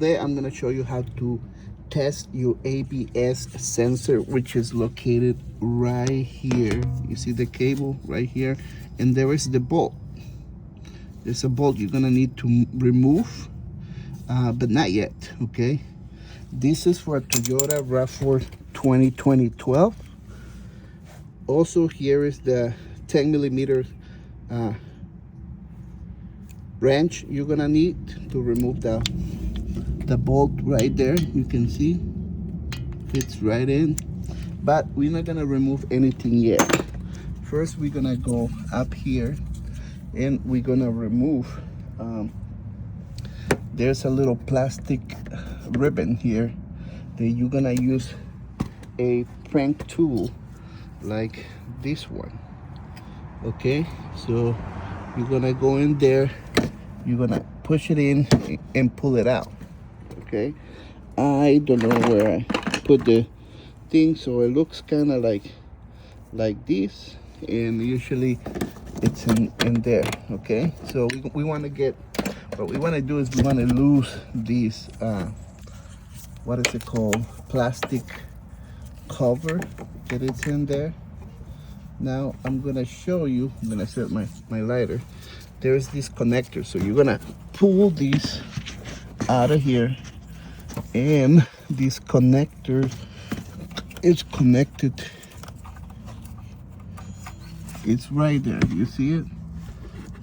Today I'm going to show you how to test your ABS sensor, which is located right here. You see the cable right here, and there is the bolt. There's a bolt you're going to need to remove, but not yet, okay? This is for a Toyota RAV4 2012. Also, here is the 10 millimeter wrench you're gonna need to remove the bolt right there. You can see fits right in, but we're not gonna remove anything yet. First, we're gonna go up here and we're gonna remove there's a little plastic ribbon here that you're gonna use a prank tool like this one. Okay, so you're gonna go in there, you're gonna push it in and pull it out. Okay, I don't know where I put the thing, so it looks kind of like this, and usually it's in there. Okay, so we want to get, what we want to do is we want to lose these what is it called, plastic cover that it's in there. Now I'm gonna show you, I'm gonna set my lighter. There's this connector, so you're gonna pull these out of here, and this connector is connected. It's right there, you see it?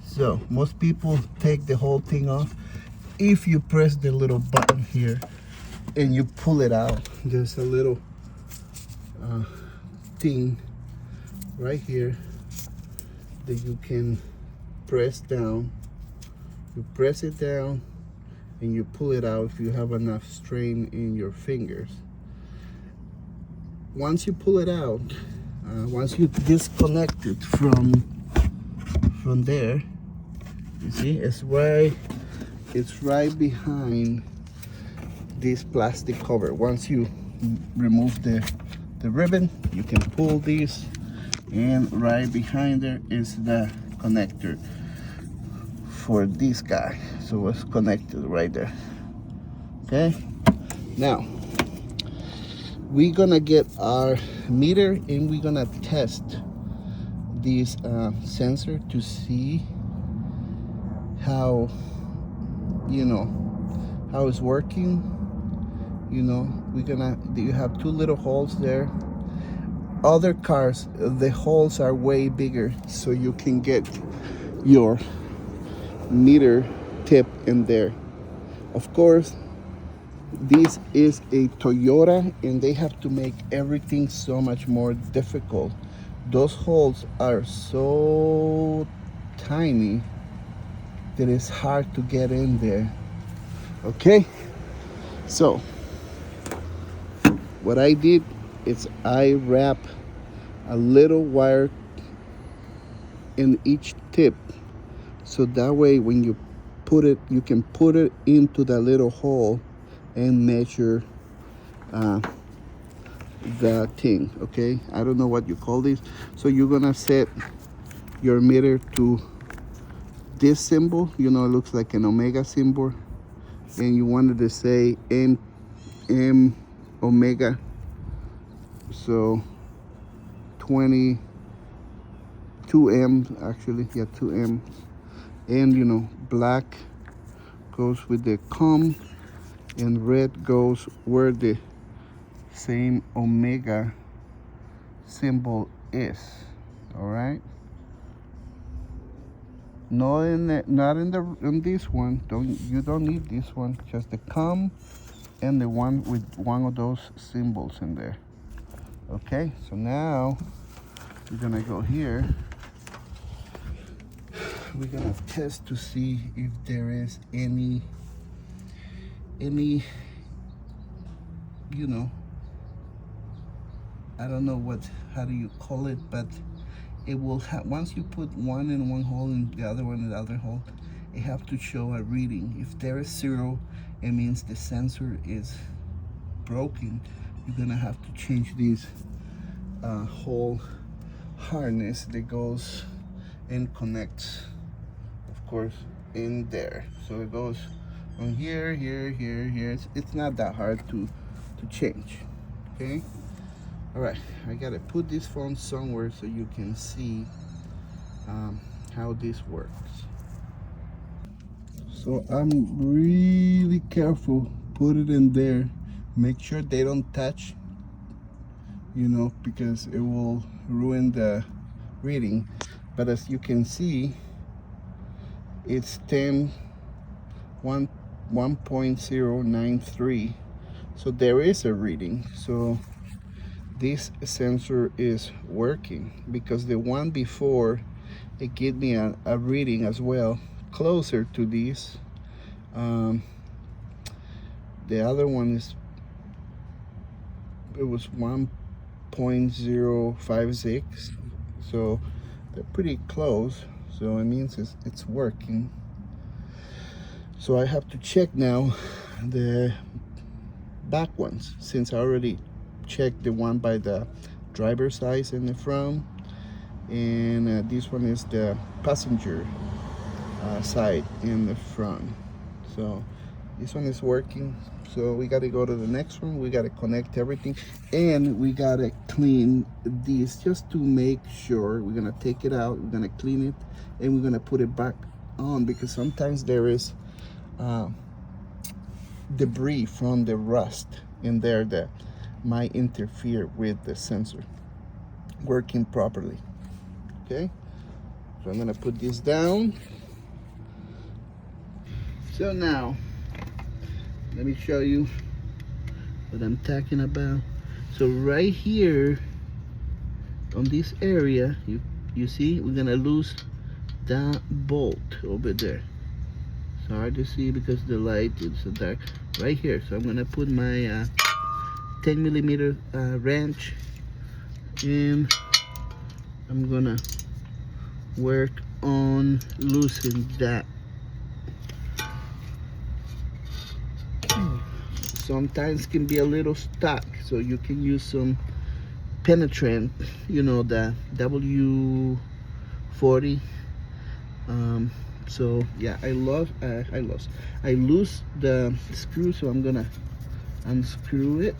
So most people take the whole thing off. If you press the little button here and you pull it out, there's a little thing right here that you can press down. You press it down and you pull it out if you have enough strain in your fingers. Once you pull it out, once you disconnect it from there, you see it's right behind this plastic cover. Once you remove the ribbon, you can pull this, and right behind there is the connector for this guy. So it's connected right there. Okay, now we're gonna get our meter and we're gonna test this sensor to see how, you know, how it's working. You know, you have two little holes there. Other cars, the holes are way bigger, so you can get your meter tip in there. Of course, this is a Toyota, and they have to make everything so much more difficult. Those holes are so tiny that it's hard to get in there. Okay, so what I did is I wrap a little wire in each tip, so that way when you put it, you can put it into the little hole and measure the thing. Okay, I don't know what you call this. So you're gonna set your meter to this symbol, you know, it looks like an omega symbol, and you wanted to say M omega, so 22M actually, yeah, 2M. And you know, black goes with the com, and red goes where the same omega symbol is. All right, not in this one. You don't need this one, just the com and the one with one of those symbols in there. Okay, so now we're gonna go here. We're gonna test to see if there is any, you know, I don't know how do you call it, but it will have, once you put one in one hole and the other one in the other hole, it have to show a reading. If there is 0, it means the sensor is broken. You're gonna have to change this whole harness that goes and connects, of course, in there. So it goes on here, here. It's not that hard to change. Okay. All right. I gotta put this phone somewhere so you can see how this works. So I'm really careful. Put it in there. Make sure they don't touch, you know, because it will ruin the reading. But as you can see, it's 1.093. So there is a reading. So this sensor is working, because the one before, it gave me a reading as well, closer to this. The other one it was 1.056, so they're pretty close. So it means it's working. So I have to check now the back ones, since I already checked the one by the driver's side in the front, and this one is the passenger side in the front. So this one is working. So we got to go to the next one. We got to connect everything, and we got to clean these just to make sure. We're gonna take it out, we're gonna clean it, and we're gonna put it back on, because sometimes there is debris from the rust in there that might interfere with the sensor working properly. Okay, so I'm gonna put this down. So now let me show you what I'm talking about. So right here on this area, you see we're gonna lose that bolt over there. It's hard to see because the light is so dark. Right here. So I'm gonna put my 10mm wrench, and I'm gonna work on loosening that. Sometimes can be a little stuck, so you can use some penetrant, you know, the W40. So yeah, I lose the screw, so I'm gonna unscrew it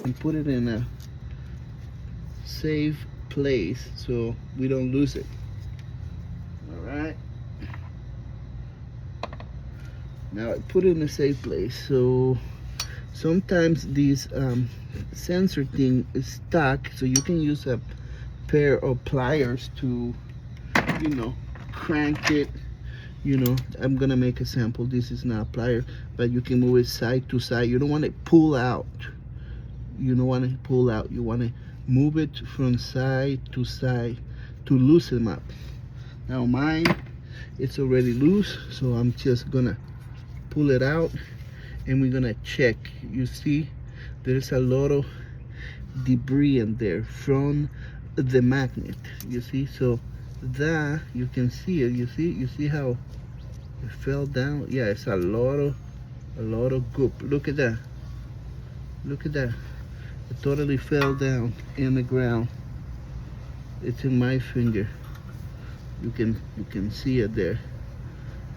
and put it in a safe place so we don't lose it. All right, now I put it in a safe place. So sometimes these sensor thing is stuck, so you can use a pair of pliers to, you know, crank it. You know, I'm gonna make a sample. This is not a plier, but you can move it side to side. You don't want to pull out. You don't want to pull out. You want to move it from side to side to loosen up. Now mine, it's already loose, so I'm just gonna pull it out, and we're gonna check. You see, there's a lot of debris in there from the magnet. You see, so that you can see it. You see how it fell down. Yeah, it's a lot of goop. Look at that. Look at that. It totally fell down in the ground. It's in my finger. You can see it there.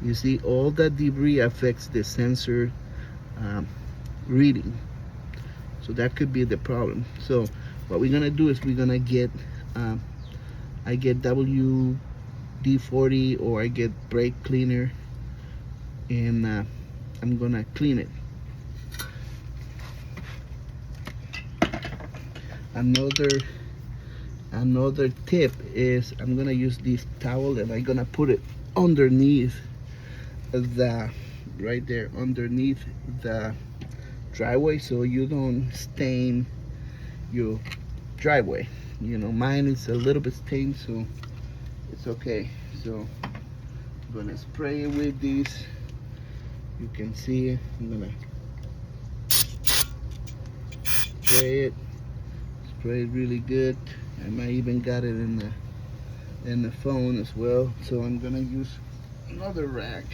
You see, all that debris affects the sensor reading. So that could be the problem. So what we're gonna do is we're gonna get I get WD-40, or I get brake cleaner, and I'm gonna clean it. Another tip is I'm gonna use this towel, and I'm gonna put it underneath right there underneath the driveway, so you don't stain your driveway. You know, mine is a little bit stained, so it's okay. So I'm gonna spray it with this. You can see it. I'm gonna spray it really good. I might even got it in the phone as well. So I'm gonna use another rack,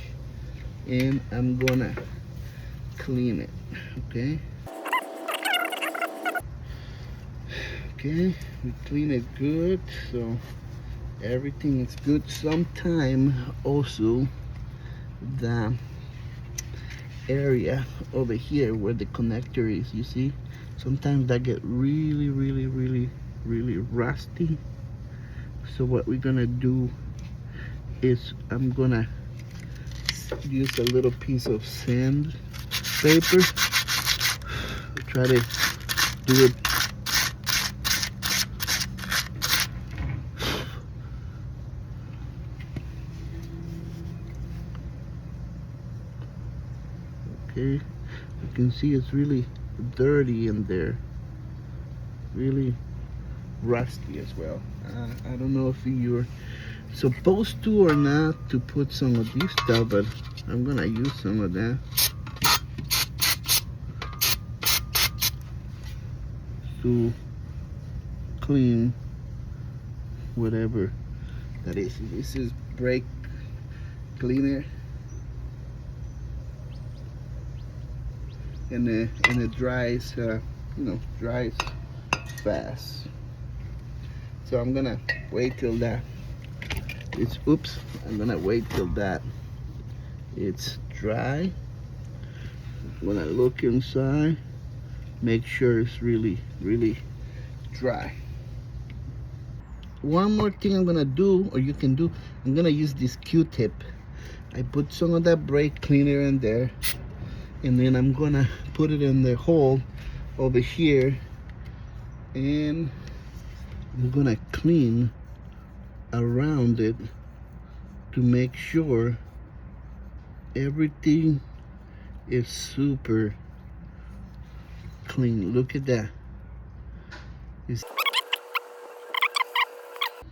and I'm gonna clean it. Okay, we clean it good, so everything is good. Sometime also the area over here where the connector is. You see, sometimes that get really rusty. So what we're gonna do is I'm gonna use a little piece of sand paper, try to do it okay. You can see it's really dirty in there, really rusty as well. I don't know if you're supposed to or not to put some of this stuff, but I'm gonna use some of that to clean whatever that is. This is brake cleaner, and it dries, dries fast. So I'm gonna wait till that I'm gonna wait till that it's dry. I'm gonna look inside, make sure it's really dry. One more thing I'm gonna do, or you can do, I'm gonna use this Q-tip. I put some of that brake cleaner in there, and then I'm gonna put it in the hole over here, and I'm gonna clean around it to make sure everything is super clean. Look at that.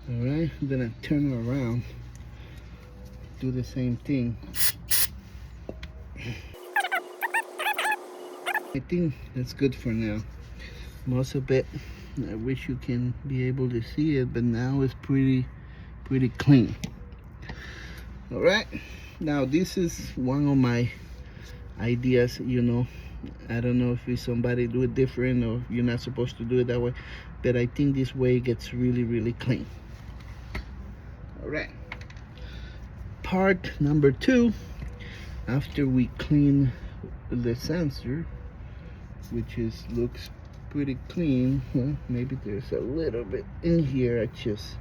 Alright, I'm gonna turn it around, do the same thing. I think that's good for now. Most of it, I wish you can be able to see it, but now it's pretty clean. All right, now this is one of my ideas. I don't know if somebody do it different, or you're not supposed to do it that way, but I think this way it gets really clean. All right, part number 2, after we clean the sensor, which looks pretty clean. Maybe there's a little bit in here I just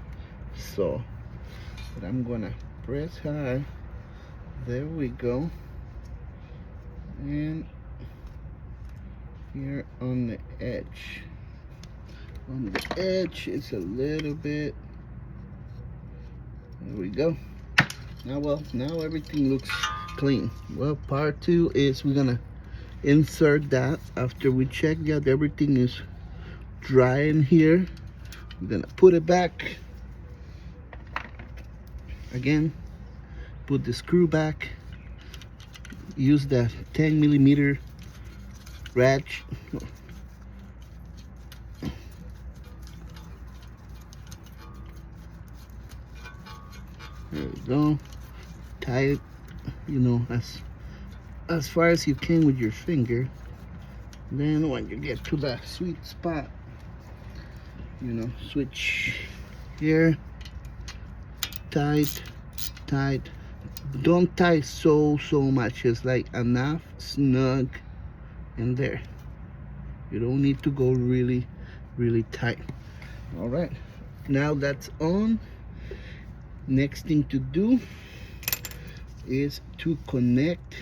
saw, but I'm gonna press high. There we go. And here on the edge it's a little bit. There we go. Now everything looks clean. Well, part 2 is we're gonna insert that after we check that everything is dry in here. I'm gonna put it back again, put the screw back, use the 10mm ratchet. There we go. Tie it, as far as you can with your finger. Then when you get to the sweet spot, switch here, tight. Don't tie so much. It's like enough, snug in there. You don't need to go really tight. All right, now that's on. Next thing to do is to connect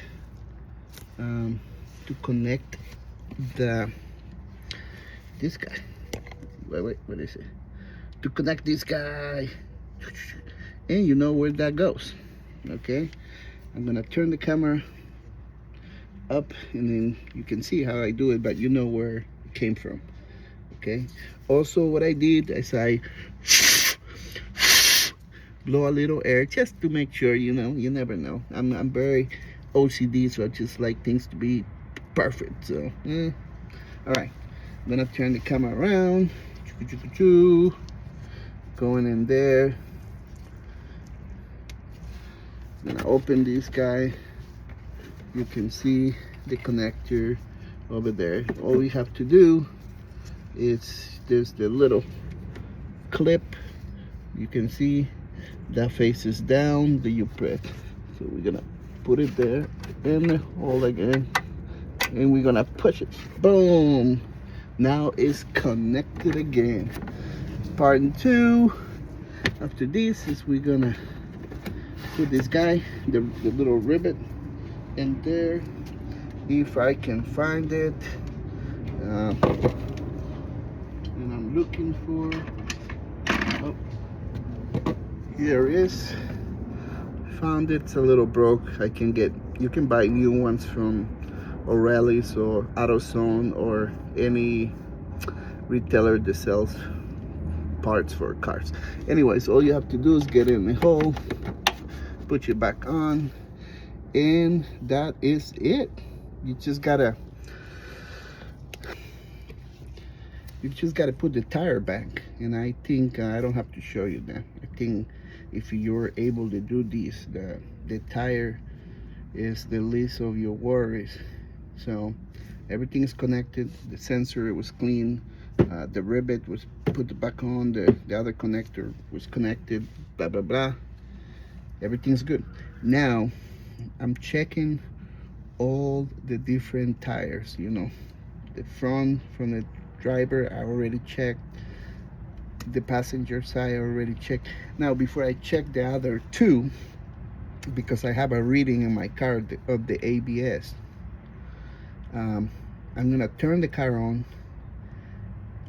this guy. Wait, what is it? To connect this guy, and you know where that goes. Okay, I'm gonna turn the camera up, and then you can see how I do it, but you know where it came from. Okay, also what I did is I blow a little air just to make sure. You never know. I'm very OCD, so I just like things to be perfect. So all right, I'm gonna turn the camera around, going in there. I'm gonna open this guy. You can see the connector over there. All we have to do is there's the little clip. You can see that faces down, that you press. So we're gonna put it there in the hole again, and we're gonna push it. Boom! Now it's connected again. Part two after this is we're gonna put this guy, the little rivet in there, if I can find it. And I'm looking for, oh, here it is. Found it. It's a little broke. You can buy new ones from O'Reilly's or AutoZone or any retailer that sells parts for cars. Anyways, all you have to do is get in the hole, put it back on, and that is it. You just gotta put the tire back, and I think I don't have to show you that. I think if you're able to do this, the tire is the least of your worries. So everything is connected. The sensor was clean. The rivet was put back on. The other connector was connected. Blah blah blah. Everything's good. Now I'm checking all the different tires. You know, the front from the driver I already checked. The passenger side I already checked. Now before I check the other two, because I have a reading in my car of the ABS, I'm gonna turn the car on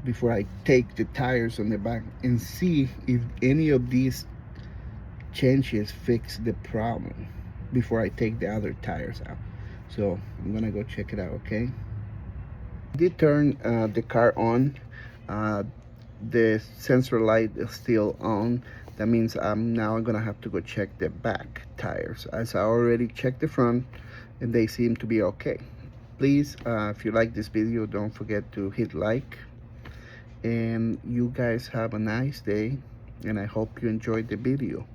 before I take the tires on the back and see if any of these changes fix the problem before I take the other tires out. So I'm gonna go check it out. Okay, I did turn the car on. The sensor light is still on. That means I'm now gonna have to go check the back tires, as I already checked the front and they seem to be okay. Please, if you like this video, don't forget to hit like, and you guys have a nice day, and I hope you enjoyed the video.